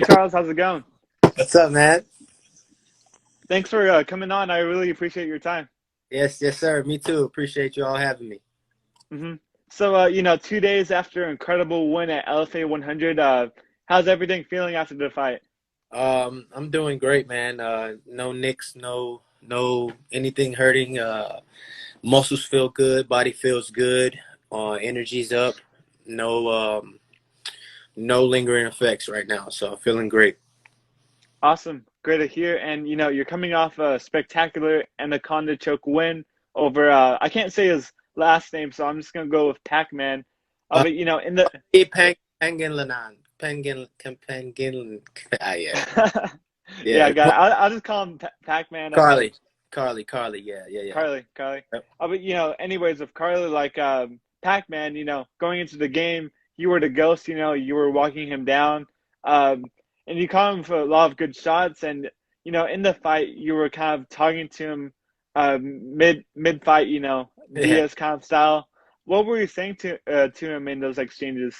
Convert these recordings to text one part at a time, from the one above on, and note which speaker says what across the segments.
Speaker 1: Hey Charles, how's it going?
Speaker 2: What's up, man?
Speaker 1: Thanks for coming on. I really appreciate your time.
Speaker 2: Yes, yes, sir. Me too. Appreciate you all having me.
Speaker 1: hmm So, 2 days after an incredible win at LFA 100, how's everything feeling after the fight?
Speaker 2: I'm doing great, man. No nicks, no anything hurting. Muscles feel good, body feels good. Energy's up. No, no lingering effects right now. So I'm feeling great.
Speaker 1: Awesome, great to hear. And you're coming off a spectacular Anaconda choke win over. I can't say his last name, so I'm just gonna go with Pac-Man.
Speaker 2: Uh,
Speaker 1: But in the
Speaker 2: Pangin. Yeah,
Speaker 1: yeah, I
Speaker 2: yeah.
Speaker 1: got it. I'll just call him Pac-Man.
Speaker 2: Carly. Yeah, yeah, yeah.
Speaker 1: Carly.
Speaker 2: Yep.
Speaker 1: But anyways, with Carly, like Pac-Man, going into the game, you were the ghost. You were walking him down, um, and you caught him for a lot of good shots. And in the fight, you were kind of talking to him, mid fight.
Speaker 2: Yeah.
Speaker 1: Diaz kind of style. What were you saying to him in those exchanges?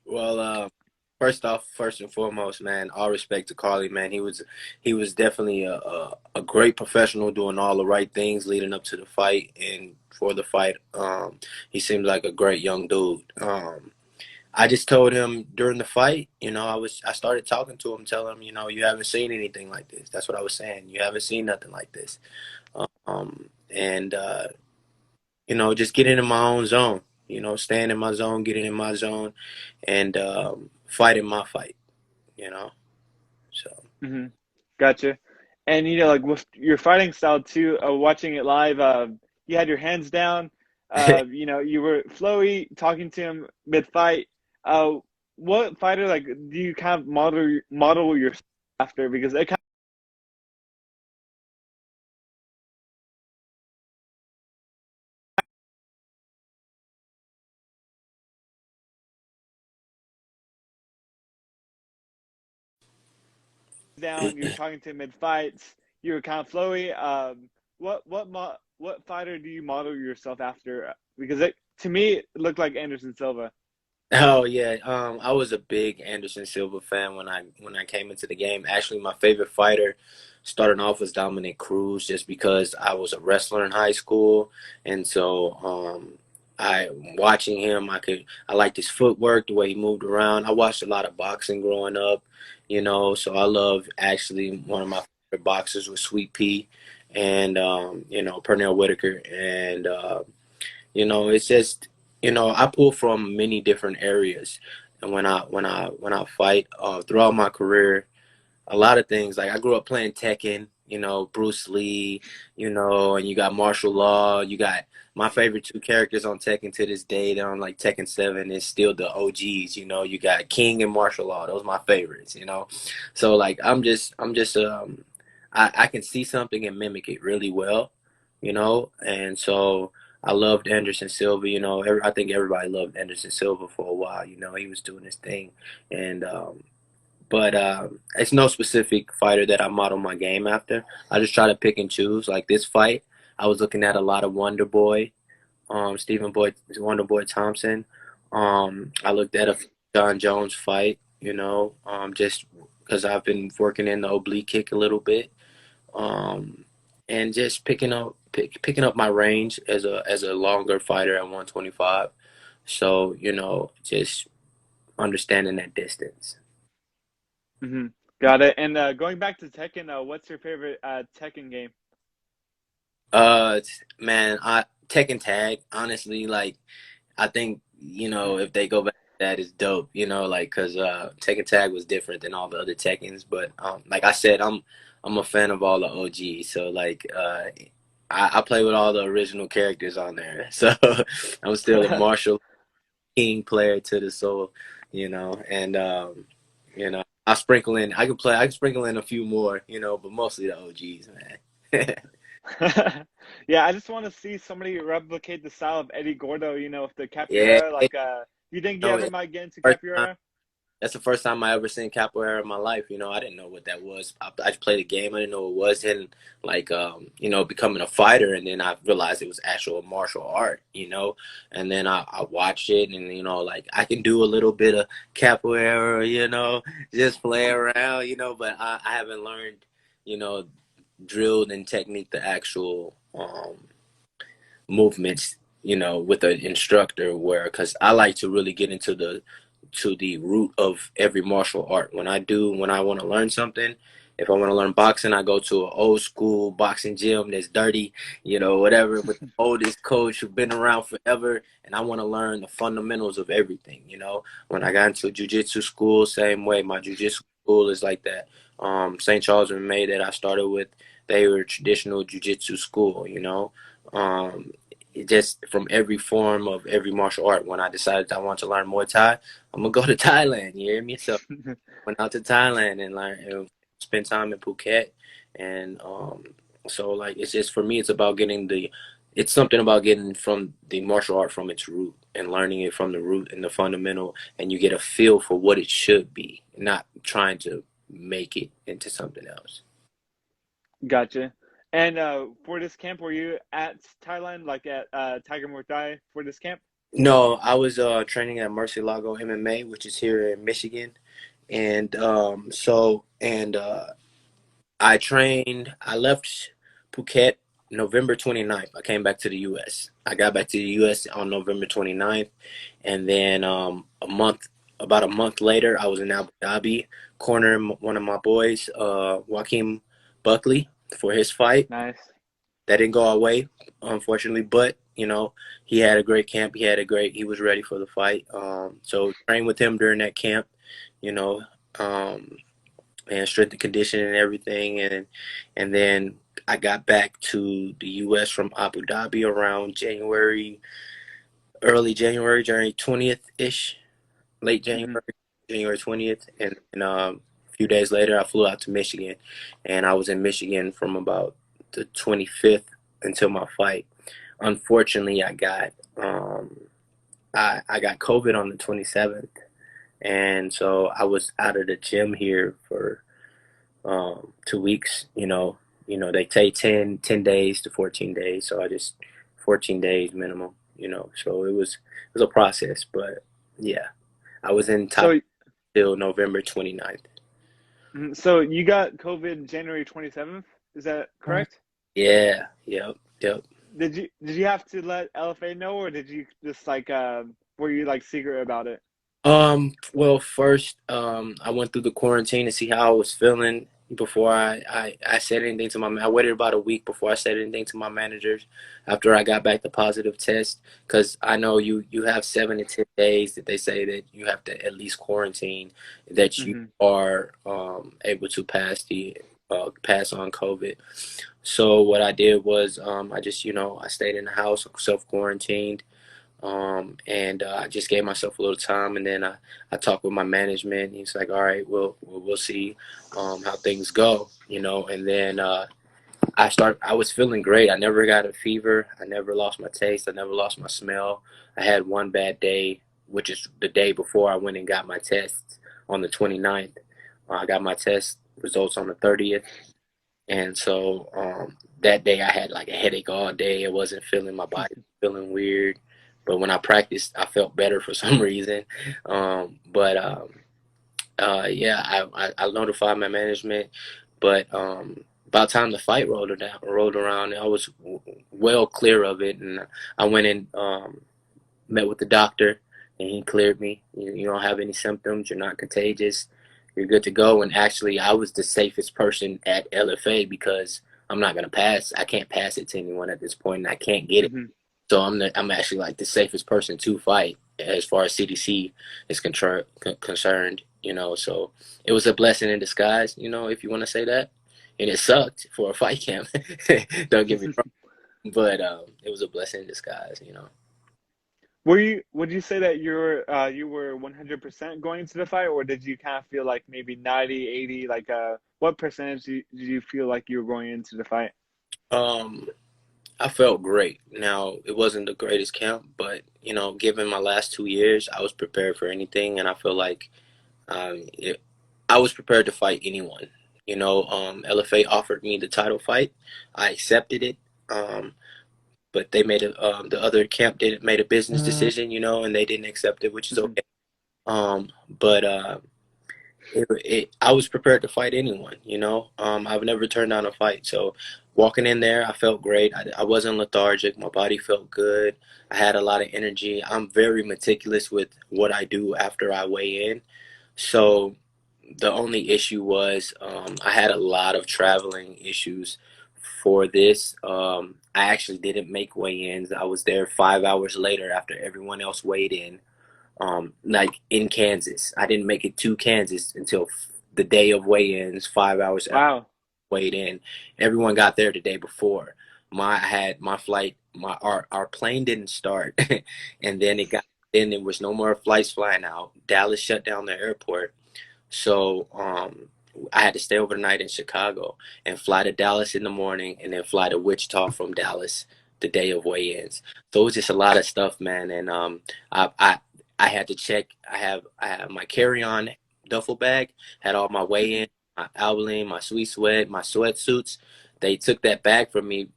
Speaker 2: Well, first off, first and foremost, man, all respect to Carly, man. He was definitely a great professional doing all the right things leading up to the fight and for the fight. He seems like a great young dude. I just told him during the fight, I started talking to him, telling him, you haven't seen anything like this. That's what I was saying. You haven't seen nothing like this. And just getting in my own zone, staying in my zone, getting in my zone, and fighting my fight, you know. So
Speaker 1: hmm Gotcha. And like with your fighting style too, watching it live, you had your hands down. You were flowy, talking to him mid fight. Uh, what fighter like do you kind of model yourself after? Because it kind of down, you're talking to him mid fights. You were kind of flowy. What fighter do you model yourself after? Because to me it looked like Anderson Silva.
Speaker 2: oh yeah, I was a big Anderson Silva fan when I came into the game. Actually, my favorite fighter starting off was Dominic Cruz, just because I was a wrestler in high school, and so I watching him, I liked his footwork, the way he moved around. I watched a lot of boxing growing up, so I love actually one of my favorite boxers was Sweet Pea, and Pernell Whitaker, and it's just, I pull from many different areas, and when I fight throughout my career, a lot of things like I grew up playing Tekken, Bruce Lee, and you got martial law. You got my favorite two characters on Tekken to this day. They're on like Tekken 7. Is still the OGs. You got King and martial law. Those are my favorites. So like I can see something and mimic it really well. And so I loved Anderson Silva. I think everybody loved Anderson Silva for a while. He was doing his thing, and but it's no specific fighter that I model my game after. I just try to pick and choose. Like this fight, I was looking at a lot of Wonder Boy, Wonder Boy Thompson. I looked at a John Jones fight, just because I've been working in the oblique kick a little bit, um, and just picking up my range as a longer fighter at 125. So just understanding that distance.
Speaker 1: hmm Got it. And going back to Tekken, what's your favorite Tekken game?
Speaker 2: Man, I Tekken Tag, honestly, like I think, if they go back to that is dope, like cuz Tekken Tag was different than all the other Tekkens, but like I said, I'm a fan of all the OGs. So like I play with all the original characters on there. So I'm still a martial king player to the soul, and I can sprinkle in a few more, but mostly the OGs, man.
Speaker 1: Yeah, I just want to see somebody replicate the style of Eddie Gordo, with the
Speaker 2: Yeah,
Speaker 1: capoeira. Like, do you think you
Speaker 2: no,
Speaker 1: ever might get into
Speaker 2: first time,
Speaker 1: capoeira?
Speaker 2: that's the first time I ever seen capoeira in my life. You know, I didn't know what that was. I just played a game. I didn't know what it was. And like, you know, becoming a fighter, and then I realized it was actual martial art. You know, and then I watched it, and you know, like I can do a little bit of capoeira. You know, just play around. You know, but I haven't learned. You know, drilled and technique the actual movements, you know, with an instructor, where because I like to really get into the root of every martial art. When I want to learn something, if I want to learn boxing, I go to an old school boxing gym that's dirty, you know, whatever, with the oldest coach who's been around forever, and I want to learn the fundamentals of everything, you know. When I got into jiu-jitsu school, same way. My jiu-jitsu school is like that. St. Charles MMA that I started with, they were a traditional jiu-jitsu school, you know. It just from every form of every martial art. When I decided I want to learn Muay Thai, I'm gonna go to Thailand. You hear me? So went out to Thailand and learn and spend time in Phuket, and so like it's just for me, it's something about getting from the martial art from its root and learning it from the root and the fundamental, and you get a feel for what it should be, not trying to make it into something else.
Speaker 1: Gotcha. And for this camp, were you at Thailand, like at Tiger Muay Thai for this camp?
Speaker 2: No, I was training at Murcielago MMA, which is here in Michigan, and I left Phuket November 29th. I came back to the US. I got back to the US on November 29th, and then about a month later, I was in Abu Dhabi cornering one of my boys, Joaquin Buckley, for his fight.
Speaker 1: Nice.
Speaker 2: That didn't go our way, unfortunately, but you know, he had a great camp. He was ready for the fight. So trained with him during that camp, you know, um, and strength and conditioning and everything. And then I got back to the U.S. from Abu Dhabi around early January 20th ish, late
Speaker 1: Hmm.
Speaker 2: January 20th. And a few days later, I flew out to Michigan, and I was in Michigan from about the 25th until my fight. Unfortunately, I got COVID on the 27th, and so I was out of the gym here for 2 weeks. They take 10 days to 14 days, so I just 14 days minimum. So it was a process, but yeah, I was in top
Speaker 1: So,
Speaker 2: till November 29th.
Speaker 1: so you got COVID January 27th. Is that correct?
Speaker 2: Yeah, yep.
Speaker 1: Did you have to let LFA know, or did you just like were you like secret about it?
Speaker 2: Well, first, I went through the quarantine to see how I was feeling before I said anything to I waited about a week before I said anything to my managers after I got back the positive test, because I know you have 7 to 10 days that they say that you have to at least quarantine, that you
Speaker 1: Hmm.
Speaker 2: are able to pass on COVID. So what I did was I just I stayed in the house, self quarantined, and I just gave myself a little time, and then I talked with my management. He's like, all right, we'll see how things go, and then I was feeling great. I never got a fever. I never lost my taste. I never lost my smell. I had one bad day, which is the day before I went and got my tests on the 29th. I got my test results on the 30th. And so that day I had like a headache all day. I wasn't feeling my body, feeling weird. But when I practiced, I felt better for some reason. But yeah, I notified my management. But by the time the fight rolled around, I was well clear of it. And I went and met with the doctor, and he cleared me. You don't have any symptoms. You're not contagious. You're good to go. And actually, I was the safest person at LFA because I'm not gonna pass. I can't pass it to anyone at this point, and I can't get it.
Speaker 1: Hmm.
Speaker 2: So I'm actually like the safest person to fight as far as CDC is concerned. So it was a blessing in disguise. If you want to say that. And it sucked for a fight camp. Don't get me wrong, but it was a blessing in disguise.
Speaker 1: Would you say that you were 100% going into the fight, or did you kind of feel like maybe 90, 80, like what percentage did you feel like you were going into the fight?
Speaker 2: Um, I felt great. Now, it wasn't the greatest camp, but given my last 2 years, I was prepared for anything, and I feel like It, I was prepared to fight anyone. LFA offered me the title fight. I accepted it. Um, but they made the other camp did made a business decision, and they didn't accept it, which is
Speaker 1: Hmm.
Speaker 2: okay. But I was prepared to fight anyone. I've never turned down a fight. So walking in there, I felt great. I wasn't lethargic. My body felt good. I had a lot of energy. I'm very meticulous with what I do after I weigh in. So the only issue was I had a lot of traveling issues for this. I actually didn't make weigh-ins. I was there 5 hours later after everyone else weighed in, like in Kansas. I didn't make it to Kansas until the day of weigh-ins, 5 hours after
Speaker 1: Wow.
Speaker 2: I weighed in. Everyone got there the day before. I had my flight. Our plane didn't start, and then there was no more flights flying out. Dallas shut down the airport. So I had to stay overnight in Chicago and fly to Dallas in the morning and then fly to Wichita from Dallas the day of weigh-ins. So it was just a lot of stuff, man. And I, I I had to check. I have my carry-on duffel bag, had all my
Speaker 1: Hmm.
Speaker 2: weigh-in, my Albaline, my Sweet Sweat, my sweatsuits. They took that bag from me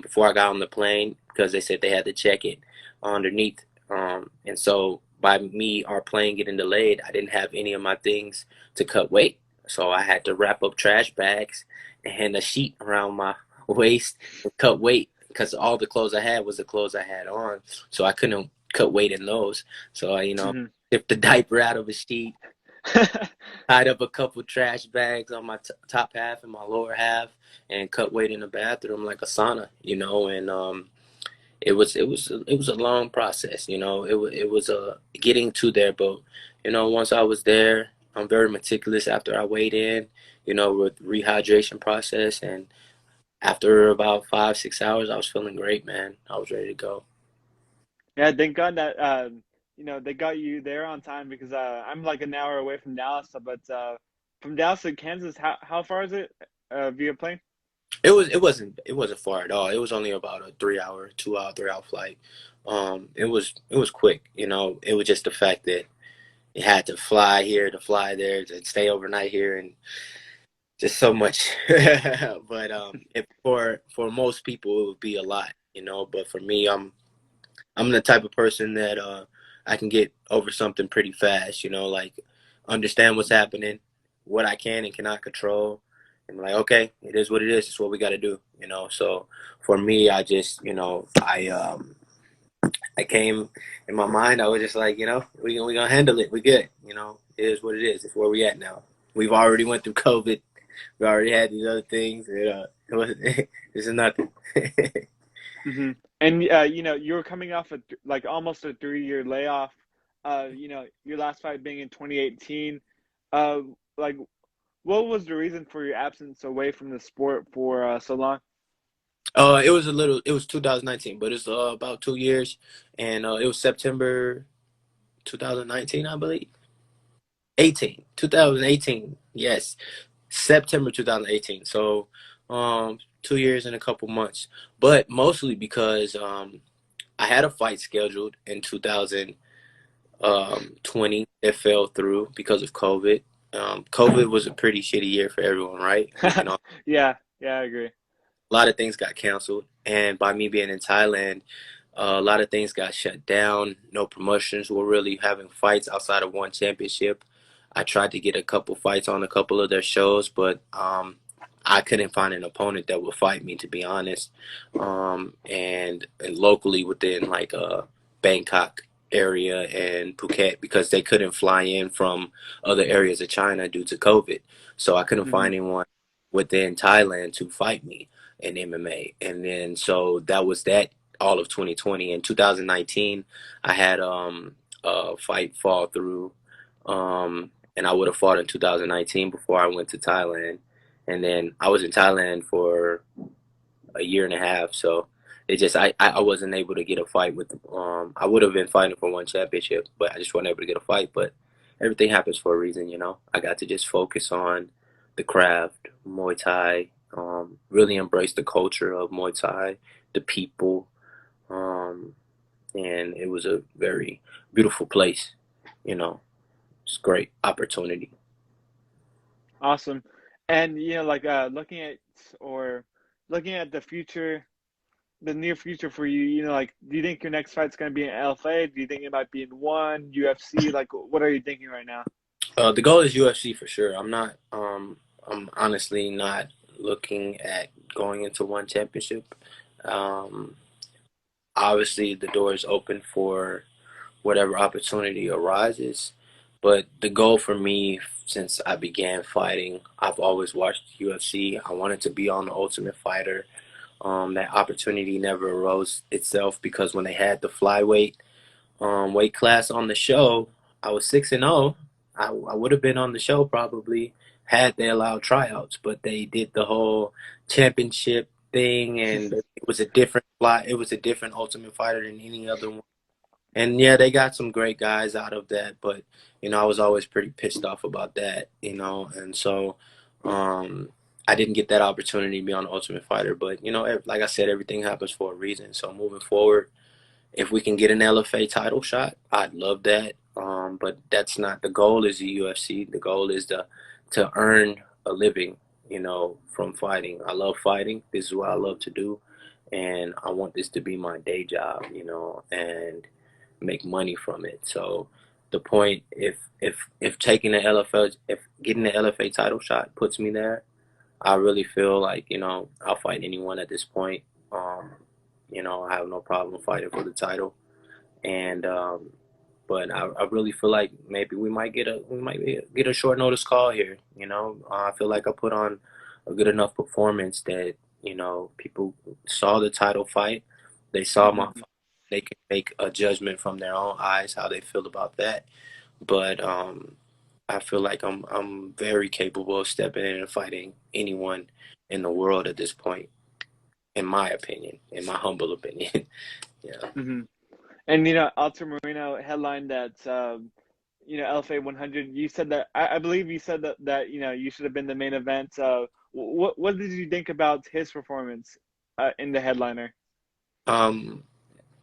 Speaker 2: before I got on the plane because they said they had to check it underneath. And so by me, our plane getting delayed, I didn't have any of my things to cut weight. So I had to wrap up trash bags and a sheet around my waist and cut weight because all the clothes I had was the clothes I had on. So I couldn't cut weight in those. So
Speaker 1: Hmm.
Speaker 2: tipped the diaper out of a sheet, tied up a couple trash bags on my top half and my lower half, and cut weight in the bathroom like a sauna. And it was a long process. It was getting to there, but once I was there, I'm very meticulous after I weighed in, with rehydration process, and after about 5 6 hours, I was feeling great, man. I was ready to go.
Speaker 1: Yeah, thank God that they got you there on time because I'm like an hour away from Dallas, but from Dallas to Kansas, how far is it via plane?
Speaker 2: It wasn't far at all. It was only about a 3 hour, 2 hour, 3 hour flight. It was quick. It was just the fact that you had to fly here, to fly there, to stay overnight here, and just so much. But if for most people it would be a lot. But for me, I'm the type of person that I can get over something pretty fast. Like understand what's happening, what I can and cannot control, and like okay, it is what it is. It's what we got to do. So for me, I just I came in my mind. I was just like we gonna handle it. We good. It is what it is. It's where we at now. We've already went through COVID. We already had these other things. It was, this is nothing.
Speaker 1: Hmm. And you were coming off like almost a 3-year layoff. Your last fight being in 2018. Uh, like, what was the reason for your absence away from the sport for so long?
Speaker 2: It was 2019, but it's about 2 years, and it was September 2019, I believe. 2018. Yes, September 2018. So, 2 years and a couple months, but mostly because I had a fight scheduled in 2020 that fell through because of COVID. COVID was a pretty shitty year for everyone, right? We can all
Speaker 1: Yeah, yeah, I agree.
Speaker 2: A lot of things got canceled, and by me being in Thailand, a lot of things got shut down. No promotions were really having fights outside of one championship. I tried to get a couple fights on a couple of their shows, but I couldn't find an opponent that would fight me, to be honest. And locally within like Bangkok area and Phuket, because they couldn't fly in from other areas of China due to COVID, so I couldn't
Speaker 1: Hmm.
Speaker 2: find anyone within Thailand to fight me in MMA. And then so that was that all of 2020. In 2019, I had a fight fall through, and I would have fought in 2019 before I went to Thailand. And then I was in Thailand for a year and a half, so it just I wasn't able to get a fight with. I would have been fighting for one championship, but I just wasn't able to get a fight. But everything happens for a reason. I got to just focus on the craft, Muay Thai, really embrace the culture of Muay Thai, the people, um, and it was a very beautiful place, you know. It's a great opportunity.
Speaker 1: Awesome. And like or looking at the future, the near future for you, like do you think your next fight's gonna be in LFA? Do you think it might be in one UFC? Like what are you thinking right now?
Speaker 2: The goal is UFC for sure. I'm not. I'm honestly not looking at going into one championship. Um, Obviously, the door is open for whatever opportunity arises. But the goal for me, since I began fighting, I've always watched UFC. I wanted to be on the Ultimate Fighter. That opportunity never arose itself because when they had the flyweight weight class on the show, I was 6-0. I would have been on the show probably had they allowed tryouts, but they did the whole championship thing, and it was a different fly. It was a different Ultimate Fighter than any other one. And yeah, they got some great guys out of that, but I was always pretty pissed off about that, and so um, I didn't get that opportunity to be on the Ultimate Fighter. But like I said, everything happens for a reason. So moving forward, if we can get an LFA title shot, I'd love that. But that's not the goal. Is the UFC? The goal is to earn a living, from fighting. I love fighting. This is what I love to do, and I want this to be my day job, and make money from it. So the point, if taking the LFA, if getting the LFA title shot puts me there, I really feel like, I'll fight anyone at this point. Um, I have no problem fighting for the title. And but I really feel like maybe we might get a short notice call here. I feel like I put on a good enough performance that people saw the title fight. They saw my
Speaker 1: Hmm.
Speaker 2: fight. They can make a judgment from their own eyes how they feel about that. But I feel like I'm very capable of stepping in and fighting anyone in the world at this point, in my opinion, in my humble opinion. Yeah.
Speaker 1: Hmm. And Alter Moreno headlined that LFA 100. You said that I believe you said that you should have been the main event. What did you think about his performance in the headliner?
Speaker 2: Um,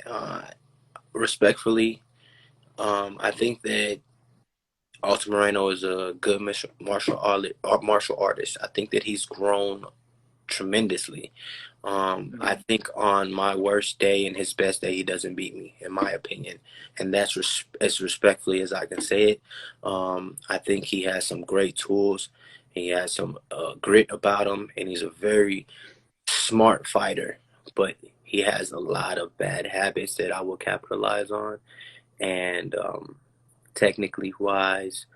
Speaker 2: uh, Respectfully, I think that Alter Moreno is a good martial artist. I think that he's grown tremendously. I
Speaker 1: Hmm.
Speaker 2: think on my worst day and his best day, he doesn't beat me, in my opinion, and that's as respectfully as I can say it. I think he has some great tools. He has some grit about him, and he's a very smart fighter. But he has a lot of bad habits that I will capitalize on, and technically wise,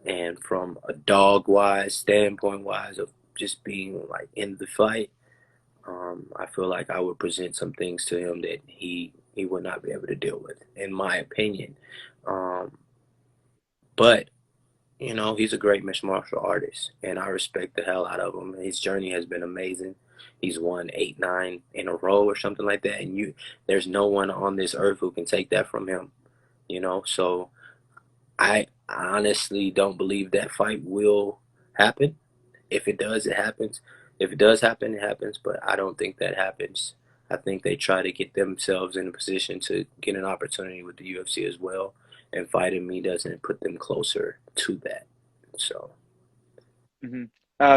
Speaker 2: and from a dog wise standpoint wise of just being like in the fight. I feel like I would present some things to him that he would not be able to deal with, in my opinion. Um, but he's a great mixed martial artist, and I respect the hell out of him. His journey has been amazing. He's won 8, 9 in a row or something like that, and there's no one on this earth who can take that from him. So I honestly don't believe that fight will happen. If it does, it happens. If it does happen, it happens. But I don't think that happens. I think they try to get themselves in a position to get an opportunity with the UFC as well. And fighting me doesn't put them closer to that. So,
Speaker 1: Hmm.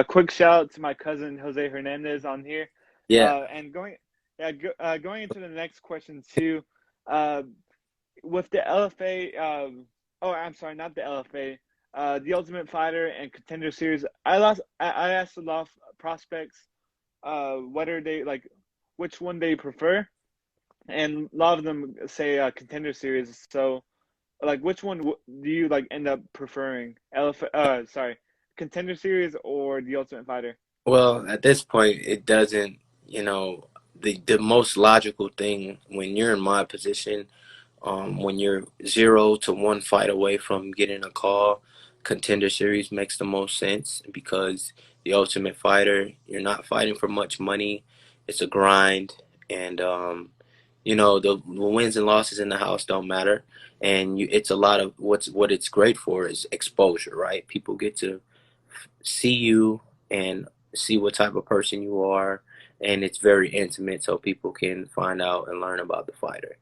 Speaker 1: Quick shout out to my cousin Jose Hernandez on here.
Speaker 2: yeah.
Speaker 1: And going into the next question too, uh, with the LFA. Oh, I'm sorry, not the LFA. The Ultimate Fighter and Contender Series. I asked a lot of prospects whether they like which one they prefer, and a lot of them say Contender Series. So, like, which one do you like end up preferring? Sorry, Contender Series or the Ultimate Fighter?
Speaker 2: Well, at this point, it doesn't, the most logical thing when you're in my position, when you're 0 to 1 fight away from getting a call, Contender Series makes the most sense because the Ultimate Fighter, you're not fighting for much money. It's a grind, and the wins and losses in the house don't matter. And it's a lot of what it's great for is exposure, right? People get to see you and see what type of person you are, and it's very intimate, so people can find out and learn about the fighter.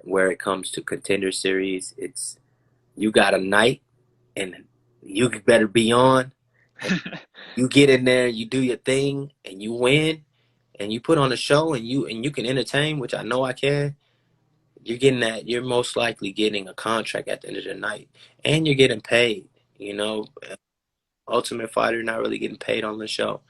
Speaker 2: Where it comes to Contender Series, it's you got a night, and you better be on. And you get in there, you do your thing, and you win, and you put on a show, and you can entertain, which I know I can. You're getting that. You're most likely getting a contract at the end of the night, and you're getting paid. You know, Ultimate Fighter not really getting paid on the show.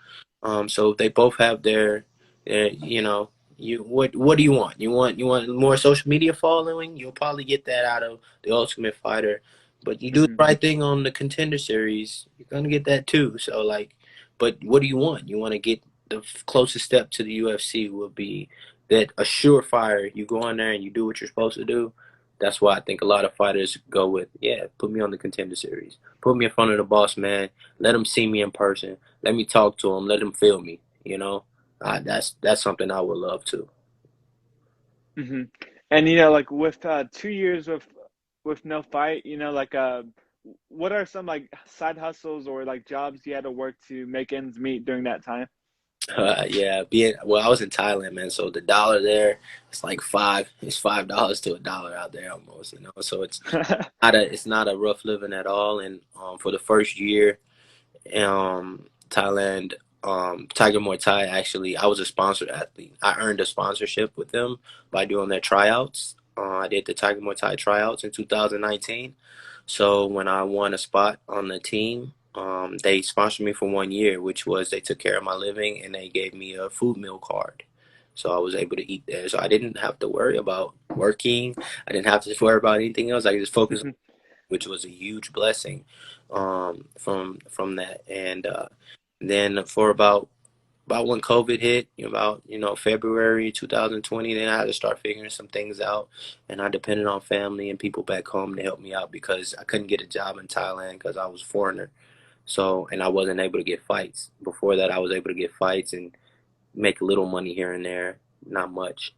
Speaker 2: So they both have their you know, what do you want? You want more social media following? You'll probably get that out of the Ultimate Fighter. But you do the
Speaker 1: Hmm.
Speaker 2: right thing on the Contender Series, you're gonna get that too. So like, but what do you want? You want to get the closest step to the UFC will be that a surefire. You go in there and you do what you're supposed to do. That's why I think a lot of fighters go with, yeah, put me on the Contender Series, put me in front of the boss man, let him see me in person. Let me talk to him. Let him feel me. You know, that's something I would love to.
Speaker 1: Hmm. And like with 2 years with no fight, like what are some like side hustles or like jobs you had to work to make ends meet during that time?
Speaker 2: Yeah, being well, I was in Thailand, man. So the dollar there, it's like five. It's $5 to a dollar out there almost. You know, so it's not a rough living at all. And for the first year, Thailand, Tiger Muay Thai, actually, I was a sponsored athlete. I earned a sponsorship with them by doing their tryouts. I did the Tiger Muay Thai tryouts in 2019. So when I won a spot on the team, they sponsored me for 1 year, which was they took care of my living and they gave me a food meal card. So I was able to eat there. So I didn't have to worry about working. I didn't have to worry about anything else. I could just focus, which was a huge blessing from that. And then for about when COVID hit, about February 2020, then I had to start figuring some things out, and I depended on family and people back home to help me out because I couldn't get a job in Thailand because I was a foreigner. So, and I wasn't able to get fights. Before that, I was able to get fights and make a little money here and there, not much.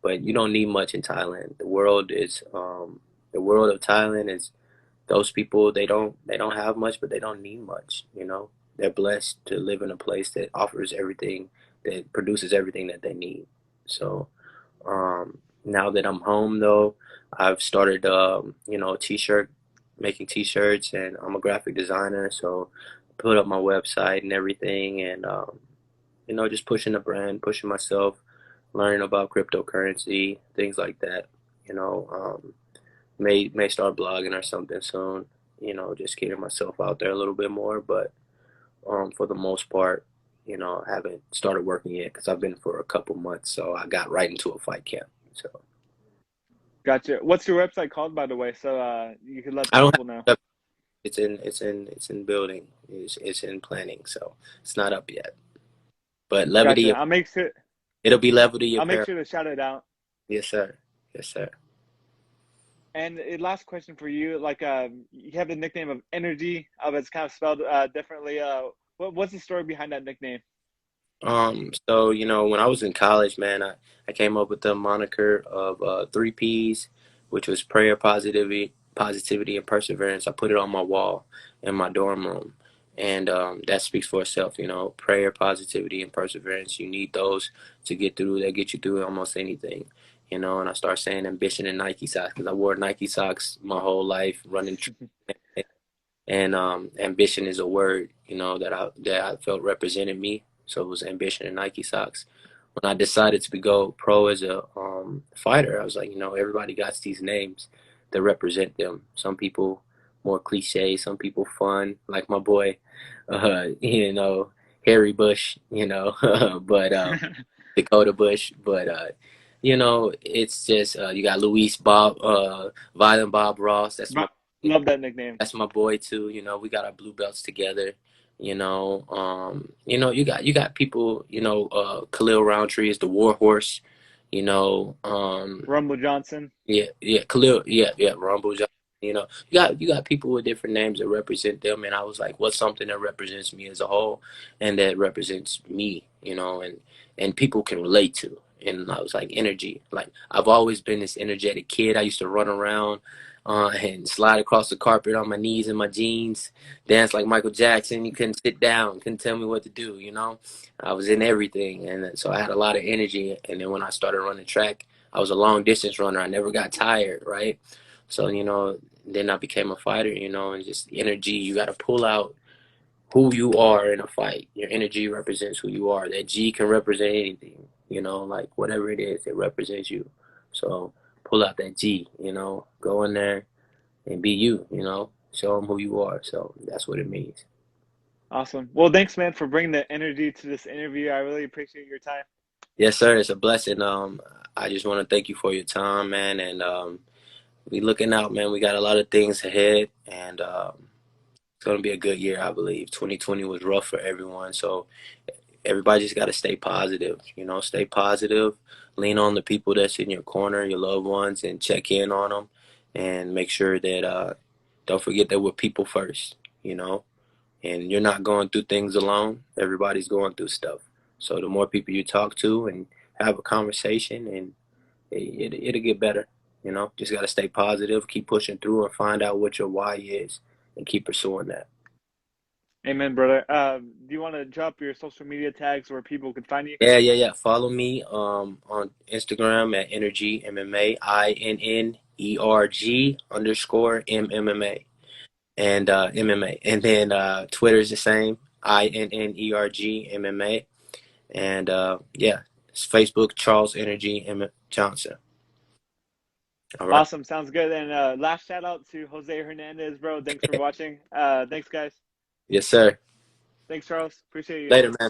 Speaker 2: But you don't need much in Thailand. The world of Thailand is those people. They don't have much, but they don't need much. They're blessed to live in a place that offers everything, that produces everything that they need. So now that I'm home, though, I've started, t-shirt making t-shirts, and I'm a graphic designer. So put up my website and everything, and just pushing the brand, pushing myself, learning about cryptocurrency, things like that. You know, may start blogging or something soon. Just getting myself out there a little bit more, but for the most part, I haven't started working yet because I've been for a couple months. So I got right into a fight camp. So
Speaker 1: Gotcha. What's your website called, by the way, so you can let the
Speaker 2: I don't
Speaker 1: people know?
Speaker 2: have it's in building. It's in planning. So it's not up yet. But
Speaker 1: Gotcha.
Speaker 2: levity, it'll be levity
Speaker 1: I'll make
Speaker 2: apparel.
Speaker 1: sure to shout it out.
Speaker 2: Yes, sir. Yes, sir.
Speaker 1: And last question for you, like you have the nickname of Energy, but it's kind of spelled differently. What's the story behind that nickname?
Speaker 2: So when I was in college, man, I came up with the moniker of three P's, which was prayer, positivity, and perseverance. I put it on my wall in my dorm room, and that speaks for itself. Prayer, positivity, and perseverance. You need those to get through. That get you through almost anything. And I start saying ambition and Nike socks because I wore Nike socks my whole life, running. And ambition is a word, that I felt represented me. So it was ambition and Nike socks. When I decided to go pro as a fighter, I was like, everybody got these names that represent them. Some people more cliche, some people fun, like my boy, Harry Bush, but Dakota Bush, but it's just you got Luis Bob, Violent Bob Ross.
Speaker 1: Love that nickname.
Speaker 2: That's my boy too. We got our blue belts together. You got people. Khalil Roundtree is the war horse. You know,
Speaker 1: Rumble Johnson.
Speaker 2: yeah, Khalil, yeah, Rumble. You got people with different names that represent them, and I was like, what's something that represents me as a whole, and that represents me, and people can relate to. And I was like, energy. Like I've always been this energetic kid. I used to run around and slide across the carpet on my knees in my jeans, dance like Michael Jackson. You couldn't sit down, couldn't tell me what to do. I was in everything, and so I had a lot of energy. And then when I started running track, I was a long distance runner. I never got tired, right? So then I became a fighter, you know, and just energy. You got to pull out who you are in a fight. Your energy represents who you are. That G can represent anything, you know, like whatever it is, it represents you. So pull out that G, you know, go in there and be you, you know, show them who you are. So that's what it means.
Speaker 1: Awesome. Well, thanks, man, for bringing the energy to this interview. I really appreciate your time.
Speaker 2: Yes, sir. It's a blessing. I just want to thank you for your time, man. And we looking out, man. We got a lot of things ahead, and it's gonna be a good year, I believe. 2020 was rough for everyone, so everybody just got to stay positive. You know, stay positive. Lean on the people that's in your corner, your loved ones, and check in on them, and make sure that don't forget that we're people first. You know, and you're not going through things alone. Everybody's going through stuff. So the more people you talk to and have a conversation, and it'll get better. You know, just got to stay positive, keep pushing through, and find out what your why is, and keep pursuing that.
Speaker 1: Amen, brother. Do you want to drop your social media tags where people could find you?
Speaker 2: Yeah. Follow me on Instagram at Energy MMA, INNERG_MMA, and MMA. And then Twitter's the same, INNERG MMA. And yeah, it's Facebook, Charles Energy M Johnson. All right.
Speaker 1: Awesome. Sounds good. And last shout out to Jose Hernandez, bro. Thanks for watching. Thanks, guys.
Speaker 2: Yes, sir.
Speaker 1: Thanks, Charles. Appreciate you.
Speaker 2: Later, man.